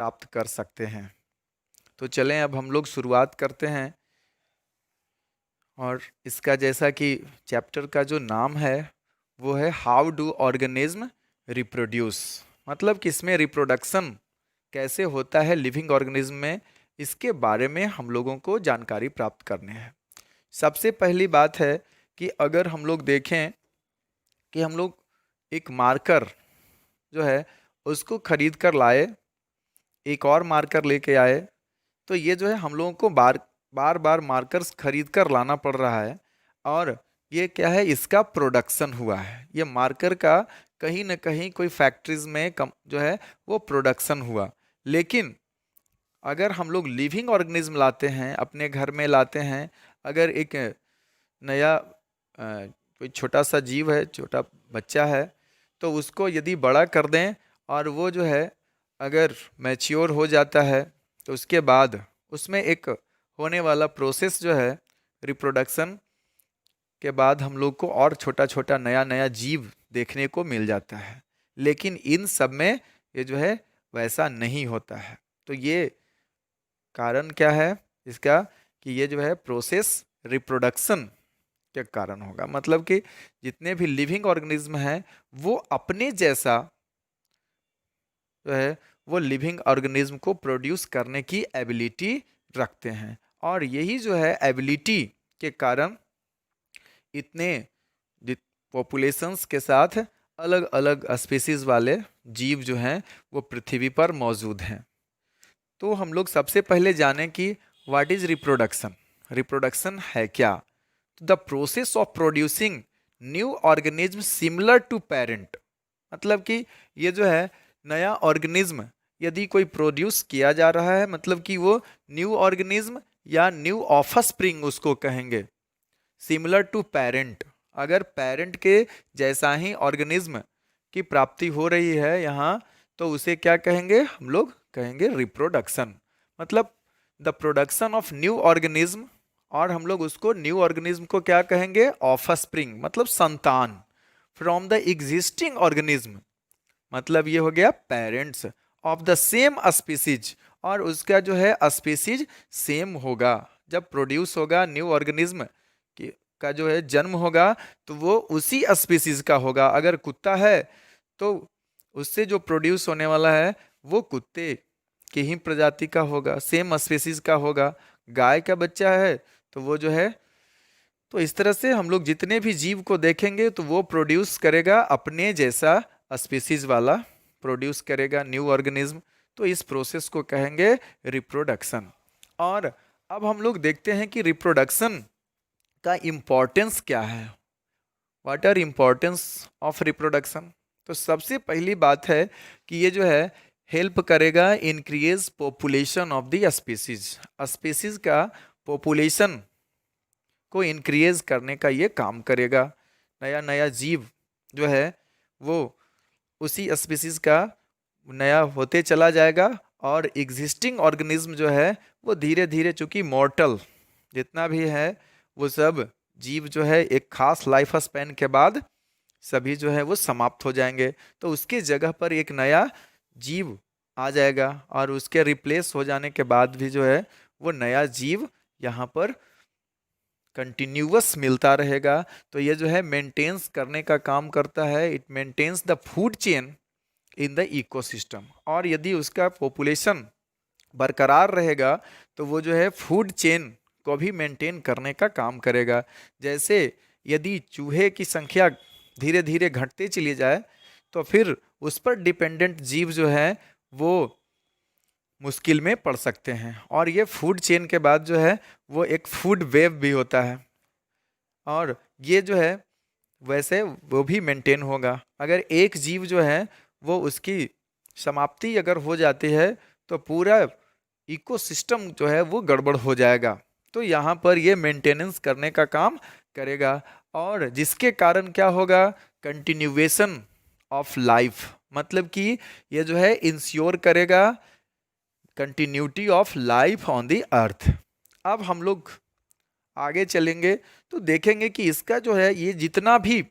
प्राप्त कर सकते हैं। तो चलें अब हम लोग शुरुआत करते हैं। और इसका जैसा कि चैप्टर का जो नाम है वो है हाउ डू ऑर्गेनिज्म रिप्रोड्यूस, मतलब कि इसमें रिप्रोडक्शन कैसे होता है लिविंग ऑर्गेनिज्म में, इसके बारे में हम लोगों को जानकारी प्राप्त करनी है। सबसे पहली बात है कि अगर हम लोग देखें कि हम लोग एक मार्कर जो है उसको खरीद कर लाए, एक और मार्कर लेके आए, तो ये जो है हम लोगों को बार बार बार मार्कर्स खरीद कर लाना पड़ रहा है। और ये क्या है, इसका प्रोडक्शन हुआ है, ये मार्कर का कहीं ना कहीं कोई फैक्ट्रीज में कम जो है वो प्रोडक्शन हुआ। लेकिन अगर हम लोग लिविंग ऑर्गेनिज्म लाते हैं, अपने घर में लाते हैं, अगर एक नया कोई छोटा सा जीव है, छोटा बच्चा है, तो उसको यदि बड़ा कर दें और वो जो है अगर मैच्योर हो जाता है, तो उसके बाद उसमें एक होने वाला प्रोसेस जो है रिप्रोडक्शन के बाद हम लोग को और छोटा छोटा नया नया जीव देखने को मिल जाता है। लेकिन इन सब में ये जो है वैसा नहीं होता है। तो ये कारण क्या है इसका, कि ये जो है प्रोसेस रिप्रोडक्शन के कारण होगा। मतलब कि जितने भी लिविंग ऑर्गेनिज्म हैं वो अपने जैसा जो है वो लिविंग ऑर्गेनिज्म को प्रोड्यूस करने की एबिलिटी रखते हैं। और यही जो है एबिलिटी के कारण इतने पॉपुलेशंस के साथ अलग अलग स्पीसीज वाले जीव जो हैं वो पृथ्वी पर मौजूद हैं। तो हम लोग सबसे पहले जानें कि व्हाट इज रिप्रोडक्शन। रिप्रोडक्शन है क्या? The process of producing new organism similar to parent. मतलब कि ये जो है नया ऑर्गेनिज्म यदि कोई प्रोड्यूस किया जा रहा है, मतलब कि वो न्यू ऑर्गेनिज्म या न्यू ऑफस्प्रिंग उसको कहेंगे, सिमिलर टू पेरेंट। अगर पेरेंट के जैसा ही ऑर्गेनिज्म की प्राप्ति हो रही है यहाँ, तो उसे क्या कहेंगे? हम लोग कहेंगे रिप्रोडक्शन। मतलब the production of new organism, और हम लोग उसको न्यू ऑर्गेनिज्म को क्या कहेंगे? ऑफस्प्रिंग, मतलब संतान, फ्रॉम द एग्जिस्टिंग ऑर्गेनिज्म, मतलब ये हो गया parents of the same species. और उसका जो है स्पीसीज सेम होगा। जब प्रोड्यूस होगा न्यू ऑर्गेनिज्म का जो है जन्म होगा, तो वो उसी स्पीसीज का होगा। अगर कुत्ता है तो उससे जो प्रोड्यूस होने वाला है वो कुत्ते की ही प्रजाति का होगा, सेम स्पीसीज का होगा। गाय का बच्चा है तो वो जो है, तो इस तरह से हम लोग जितने भी जीव को देखेंगे तो वो प्रोड्यूस करेगा अपने जैसा स्पीसीज वाला, प्रोड्यूस करेगा न्यू ऑर्गेनिज्म। तो इस प्रोसेस को कहेंगे रिप्रोडक्शन। और अब हम लोग देखते हैं कि रिप्रोडक्शन का इम्पोर्टेंस क्या है। What are importance of reproduction? तो सबसे पहली बात है कि ये जो है हेल्प करेगा increase population of the species. Species का पॉपुलेशन को इंक्रीज करने का ये काम करेगा। नया नया जीव जो है वो उसी स्पीसीज का नया होते चला जाएगा। और एग्जिस्टिंग ऑर्गेनिज्म जो है वो धीरे धीरे, चूंकि मॉर्टल जितना भी है वो सब जीव जो है एक खास लाइफ स्पैन के बाद सभी जो है वो समाप्त हो जाएंगे। तो उसके जगह पर एक नया जीव आ जाएगा, और उसके रिप्लेस हो जाने के बाद भी जो है वो नया जीव यहाँ पर कंटिन्यूअस मिलता रहेगा। तो ये जो है मेंटेन्स करने का काम करता है। It maintains the food chain in the ecosystem. और यदि उसका पॉपुलेशन बरकरार रहेगा तो वो जो है फूड चेन को भी मेंटेन करने का काम करेगा। जैसे यदि चूहे की संख्या धीरे धीरे घटते चली जाए तो फिर उस पर डिपेंडेंट जीव जो है वो मुश्किल में पड़ सकते हैं। और ये फूड चेन के बाद जो है वो एक फूड वेव भी होता है, और ये जो है वैसे वो भी मेंटेन होगा। अगर एक जीव जो है वो उसकी समाप्ति अगर हो जाती है तो पूरा इकोसिस्टम जो है वो गड़बड़ हो जाएगा। तो यहाँ पर ये मेंटेनेंस करने का काम करेगा, और जिसके कारण क्या होगा? Continuation of life. मतलब कि ये जो है इंश्योर करेगा continuity of life on the earth. अब हम लोग आगे चलेंगे तो देखेंगे कि इसका जो है ये जितना भी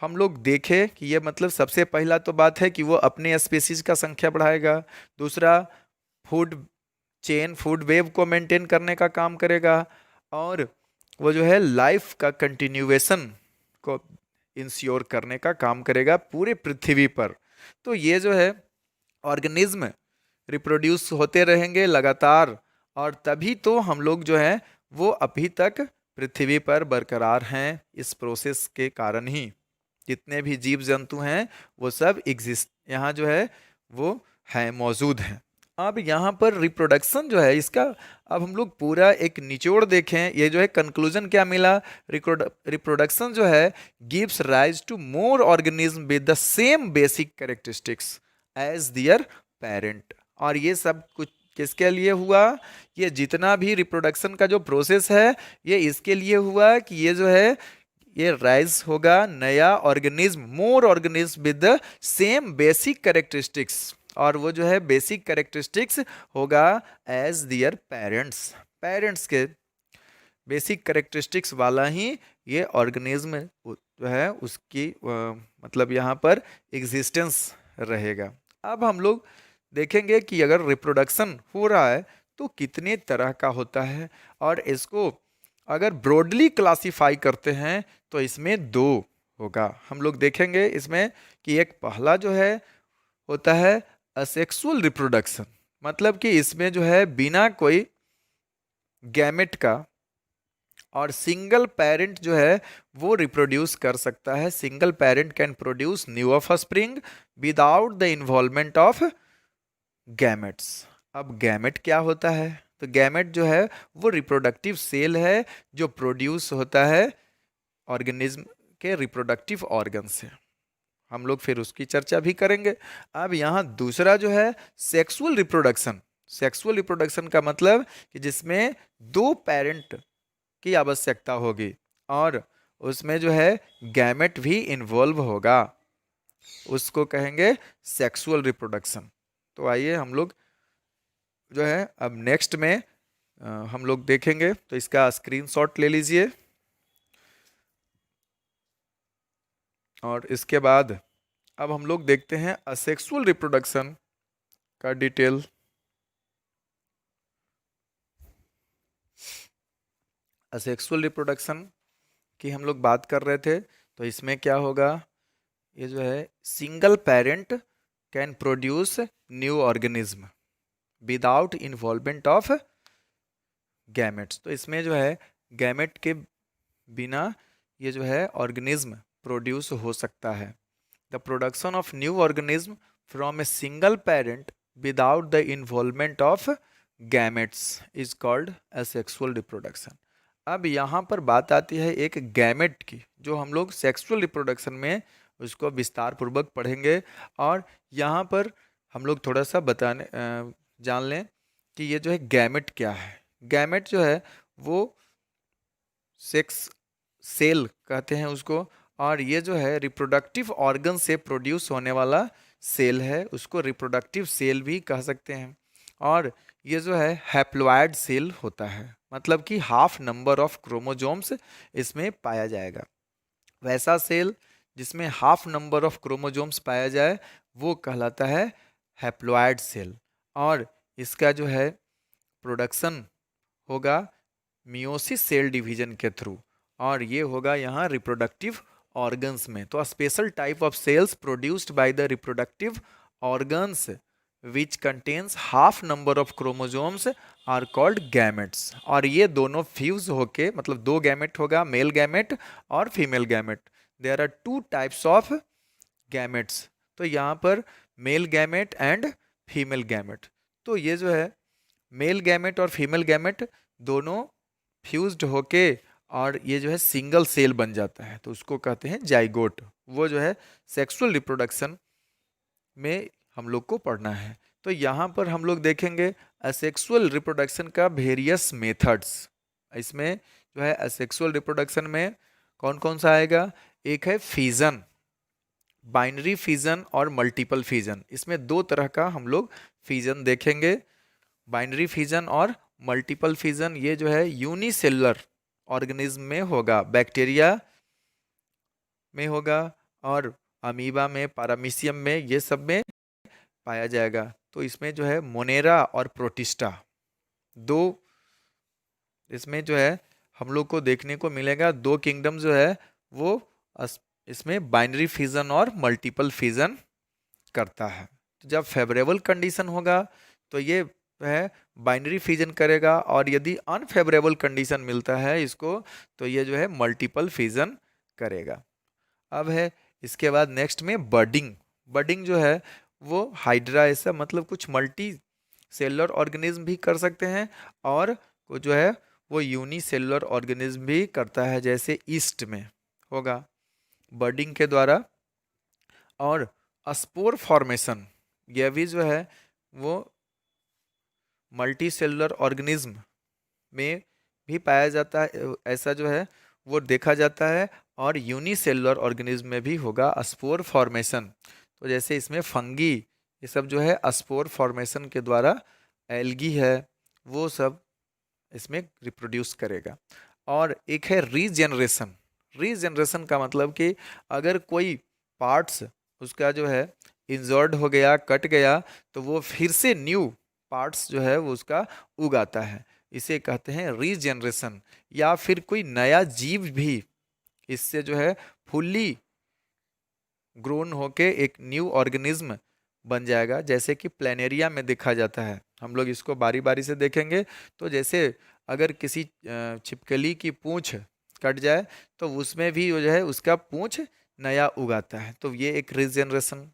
हम लोग देखें कि ये मतलब सबसे पहला तो बात है कि वो अपने स्पीसीज का संख्या बढ़ाएगा। दूसरा, फूड चेन, फूड वेव को मेंटेन करने का काम करेगा, और वो जो है लाइफ का कंटिन्यूएशन को इंश्योर करने का काम करेगा पूरे पृथ्वी पर। तो ये जो है ऑर्गेनिज्म रिप्रोड्यूस होते रहेंगे लगातार, और तभी तो हम लोग जो है वो अभी तक पृथ्वी पर बरकरार हैं। इस प्रोसेस के कारण ही जितने भी जीव जंतु हैं वो सब एग्जिस्ट यहाँ जो है वो है, मौजूद हैं। अब यहाँ पर रिप्रोडक्शन जो है इसका, अब हम लोग पूरा एक निचोड़ देखें, ये जो है कंक्लूजन क्या मिला, रिप्रोडक्शन जो है gives rise to more organism with the same basic characteristics as their parent. और ये सब कुछ किसके लिए हुआ, ये जितना भी रिप्रोडक्शन का जो प्रोसेस है ये इसके लिए हुआ कि ये जो है ये राइज होगा नया organism, more organism with the same basic characteristics, और वो जो है बेसिक कैरेक्टरिस्टिक्स होगा एज दियर पेरेंट्स, पेरेंट्स के बेसिक कैरेक्टरिस्टिक्स वाला ही ये ऑर्गेनिज्म जो है उसकी मतलब यहाँ पर एग्जिस्टेंस रहेगा। अब हम लोग देखेंगे कि अगर रिप्रोडक्शन हो रहा है तो कितने तरह का होता है, और इसको अगर ब्रॉडली क्लासिफाई करते हैं तो इसमें दो होगा। हम लोग देखेंगे इसमें कि एक पहला जो है होता है असेक्सुअल रिप्रोडक्शन, मतलब कि इसमें जो है बिना कोई गैमेट का और सिंगल पेरेंट जो है वो रिप्रोड्यूस कर सकता है। Single parent can produce new offspring without the involvement of gametes. अब गैमेट क्या होता है, तो गैमेट जो है वो रिप्रोडक्टिव सेल है जो प्रोड्यूस होता है ऑर्गेनिज्म के रिप्रोडक्टिव ऑर्गन से। हम लोग फिर उसकी चर्चा भी करेंगे। अब यहाँ दूसरा जो है सेक्सुअल रिप्रोडक्शन। सेक्सुअल रिप्रोडक्शन का मतलब कि जिसमें दो पेरेंट की आवश्यकता होगी और उसमें जो है गैमेट भी इन्वॉल्व होगा, उसको कहेंगे सेक्सुअल रिप्रोडक्शन। तो आइए हम लोग जो है अब नेक्स्ट में हम लोग देखेंगे, तो इसका स्क्रीनशॉट ले लीजिए, और इसके बाद अब हम लोग देखते हैं असेक्सुअल रिप्रोडक्शन का डिटेल। असेक्सुअल रिप्रोडक्शन की हम लोग बात कर रहे थे, तो इसमें क्या होगा, ये जो है single parent can produce new organism without involvement of gametes. तो इसमें जो है गैमेट के बिना ये जो है ऑर्गेनिज्म प्रोड्यूस हो सकता है। The production of new organism from a single parent without the involvement of gametes is called asexual reproduction. अब यहाँ पर बात आती है एक गैमेट की, जो हम लोग सेक्सुअल रिप्रोडक्शन में उसको विस्तार पूर्वक पढ़ेंगे। और यहाँ पर हम लोग थोड़ा सा जान लें कि ये जो है गैमेट क्या है। गैमेट जो है वो सेक्स सेल कहते हैं उसको, और ये जो है रिप्रोडक्टिव ऑर्गन से प्रोड्यूस होने वाला सेल है, उसको रिप्रोडक्टिव सेल भी कह सकते हैं। और ये जो है हैप्लॉइड सेल होता है, मतलब कि हाफ नंबर ऑफ क्रोमोजोम्स इसमें पाया जाएगा। वैसा सेल जिसमें हाफ नंबर ऑफ क्रोमोजोम्स पाया जाए वो कहलाता है हैप्लॉइड सेल, और इसका जो है प्रोडक्शन होगा मियोसिस सेल डिवीजन के थ्रू, और ये होगा यहाँ रिप्रोडक्टिव ऑर्गन्स में। तो special type of cells produced by the reproductive organs which contains half number of chromosomes are called gametes. और ये दोनों फ्यूज होके, मतलब दो गैमेट होगा, मेल गैमेट और female gamete. There are two types of gametes, तो यहाँ पर male gamete and female gamete. तो ये जो है मेल गैमेट और फीमेल गैमेट दोनों फ्यूज्ड होके और ये जो है सिंगल सेल बन जाता है, तो उसको कहते हैं जाइगोट। वो जो है सेक्सुअल रिप्रोडक्शन में हम लोग को पढ़ना है। तो यहाँ पर हम लोग देखेंगे असेक्सुअल रिप्रोडक्शन का वेरियस मेथड्स। इसमें जो है असेक्सुअल रिप्रोडक्शन में कौन कौन सा आएगा, एक है फिजन, बाइनरी फिजन और मल्टीपल फिजन। इसमें दो तरह का हम लोग फिजन देखेंगे, बाइनरी फिजन और मल्टीपल फिजन। ये जो है यूनिसेलुलर ऑर्गेनिज्म में होगा, बैक्टीरिया में होगा और अमीबा में, पैरामीशियम में, ये सब में पाया जाएगा। तो इसमें जो है मोनेरा और प्रोटिस्टा दो, इसमें जो है हम लोग को देखने को मिलेगा दो किंगडम जो है वो इसमें बाइनरी फिजन और मल्टीपल फिजन करता है। तो जब फेवरेबल कंडीशन होगा तो ये है बाइनरी फिजन करेगा, और यदि अनफेवरेबल कंडीशन मिलता है इसको तो ये जो है मल्टीपल फिजन करेगा। अब है इसके बाद नेक्स्ट में बर्डिंग। बर्डिंग जो है वो हाइड्रा ऐसा मतलब कुछ मल्टी सेलुलर ऑर्गेनिज्म भी कर सकते हैं, और वो जो है वो यूनिसेलुलर ऑर्गेनिज्म भी करता है, जैसे ईस्ट में होगा बर्डिंग के द्वारा। और स्पोर फॉर्मेशन यह भी जो है वो मल्टी सेलुलर ऑर्गेनिज्म में भी पाया जाता है, ऐसा जो है वो देखा जाता है, और यूनिसेलुलर ऑर्गेनिज्म में भी होगा स्पोर फॉर्मेशन। तो जैसे इसमें फंगी ये सब जो है स्पोर फॉर्मेशन के द्वारा, एल्गी है वो सब इसमें रिप्रोड्यूस करेगा। और एक है रीजेनरेशन। रीजेनरेशन का मतलब कि अगर कोई पार्ट्स उसका जो है इंजर्ड हो गया, कट गया, तो वो फिर से न्यू पार्ट्स जो है वो उसका उगाता है, इसे कहते हैं रीजेनरेशन। या फिर कोई नया जीव भी इससे जो है फुल्ली ग्रोन होके एक न्यू ऑर्गेनिज्म बन जाएगा, जैसे कि प्लेनेरिया में देखा जाता है। हम लोग इसको बारी बारी से देखेंगे। तो जैसे अगर किसी छिपकली की पूंछ कट जाए तो उसमें भी जो है उसका पूंछ नया उगाता है, तो ये एक रीजनरेशन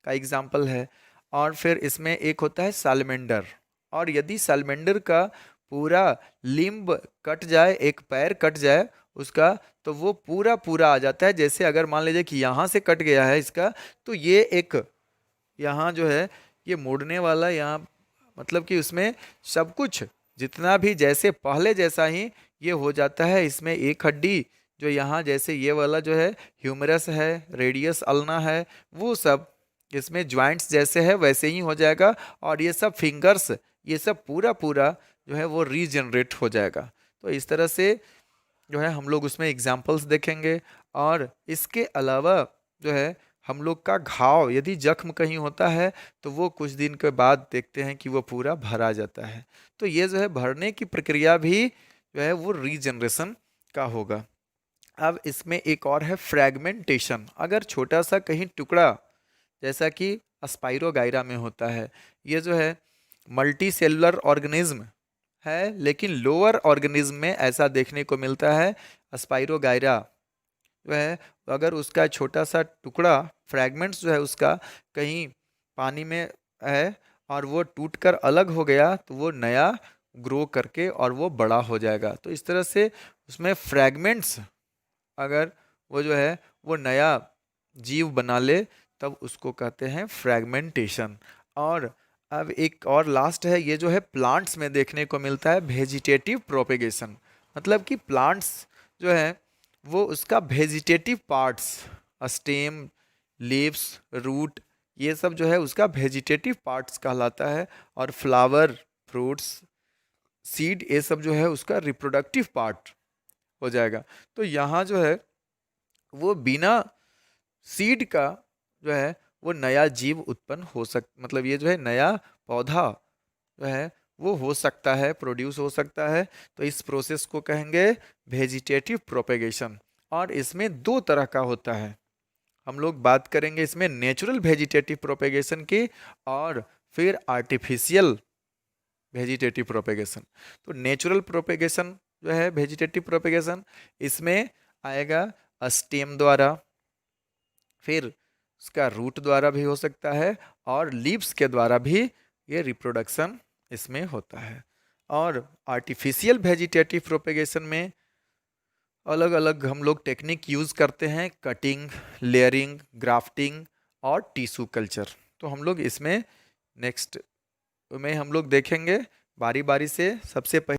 का एग्जाम्पल है। और फिर इसमें एक होता है सालमेंडर, और यदि सालमेंडर का पूरा लिम्ब कट जाए, एक पैर कट जाए उसका, तो वो पूरा पूरा आ जाता है। जैसे अगर मान लीजिए कि यहाँ से कट गया है इसका, तो ये एक यहाँ जो है ये मुड़ने वाला यहाँ, मतलब कि उसमें सब कुछ जितना भी जैसे पहले जैसा ही ये हो जाता है। इसमें एक हड्डी जो यहाँ जैसे ये वाला जो है ह्यूमरस है, रेडियस अल्ना है, वो सब इसमें ज्वाइंट्स जैसे है वैसे ही हो जाएगा। और ये सब फिंगर्स ये सब पूरा पूरा जो है वो रीजनरेट हो जाएगा। तो इस तरह से जो है हम लोग उसमें एग्जाम्पल्स देखेंगे। और इसके अलावा जो है हम लोग का घाव यदि जख्म कहीं होता है तो वो कुछ दिन के बाद देखते हैं कि वो पूरा भरा जाता है। तो ये जो है भरने की प्रक्रिया भी जो है वो रीजनरेशन का होगा। अब इसमें एक और है फ्रैगमेंटेशन। अगर छोटा सा कहीं टुकड़ा जैसा कि स्पाइरोगाइरा में होता है, ये जो है मल्टी सेलुलर ऑर्गेनिज्म है, लेकिन लोअर ऑर्गेनिज्म में ऐसा देखने को मिलता है। स्पाइरोगाइरा जो है अगर उसका छोटा सा टुकड़ा फ्रैगमेंट्स जो है उसका कहीं पानी में है और वो टूटकर अलग हो गया, तो वो नया ग्रो करके और वो बड़ा हो जाएगा। तो इस तरह से उसमें फ्रैगमेंट्स अगर वो जो है वो नया जीव बना ले तब उसको कहते हैं फ्रैगमेंटेशन। और अब एक और लास्ट है, ये जो है प्लांट्स में देखने को मिलता है वेजिटेटिव प्रोपेगेशन। मतलब कि प्लांट्स जो है वो उसका vegetative parts, stem, leaves, root, ये सब जो है उसका वेजिटेटिव पार्ट्स कहलाता है। और फ्लावर, फ्रूट्स, सीड, ये सब जो है उसका रिप्रोडक्टिव पार्ट हो जाएगा। तो यहाँ जो है वो बिना सीड का जो है वो नया जीव उत्पन्न हो मतलब ये जो है नया पौधा जो है वो हो सकता है, प्रोड्यूस हो सकता है। तो इस प्रोसेस को कहेंगे वेजिटेटिव प्रोपेगेशन। और इसमें दो तरह का होता है। हम लोग बात करेंगे इसमें नेचुरल वेजिटेटिव प्रोपेगेशन की, और फिर आर्टिफिशियल वेजिटेटिव प्रोपेगेशन। तो नेचुरल प्रोपेगेशन जो है वेजिटेटिव प्रोपेगेशन, इसमें आएगा स्टेम द्वारा, फिर उसका रूट द्वारा भी हो सकता है, और लीव्स के द्वारा भी ये रिप्रोडक्शन इसमें होता है। और आर्टिफिशियल वेजिटेटिव प्रोपेगेशन में अलग अलग हम लोग टेक्निक यूज़ करते हैं, कटिंग, लेयरिंग, ग्राफ्टिंग और टिश्यू कल्चर। तो हम लोग इसमें नेक्स्ट में हम लोग देखेंगे बारी बारी से। सबसे पहले